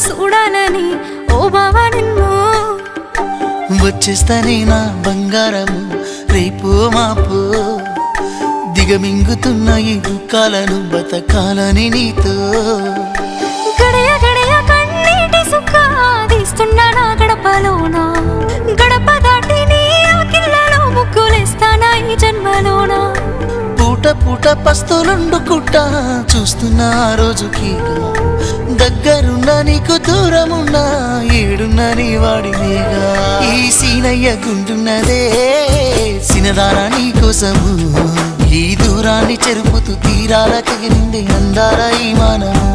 చూడాలని ఓ బావా నిన్ను వచ్చేస్తానే నా బంగారము రేపు మాపు దిగమింగుతున్న ఈ దుఃఖాలను బతకాలని నీతో గడయ గడయ కన్నీటి సుక్క తీస్తున్నా నా గడపలోన గడప దాటి నీ ఆకిళ్ళలో ముగ్గులేస్తానా ఈ జన్మలోన పూట పూట పస్తులుండుకుంటా చూస్తున్నా ఆ రోజుకి దగ్గరున్నా నీకు దూరమున్నా ఏడున్నా నీ వాడినేగా ఈ సీనయ్య గుంటున్నదే సినదారా నీ కోసము ఈ దూరాన్ని చెరుపుతూ తీరాలకెగిరింది అందాల ఈ మానము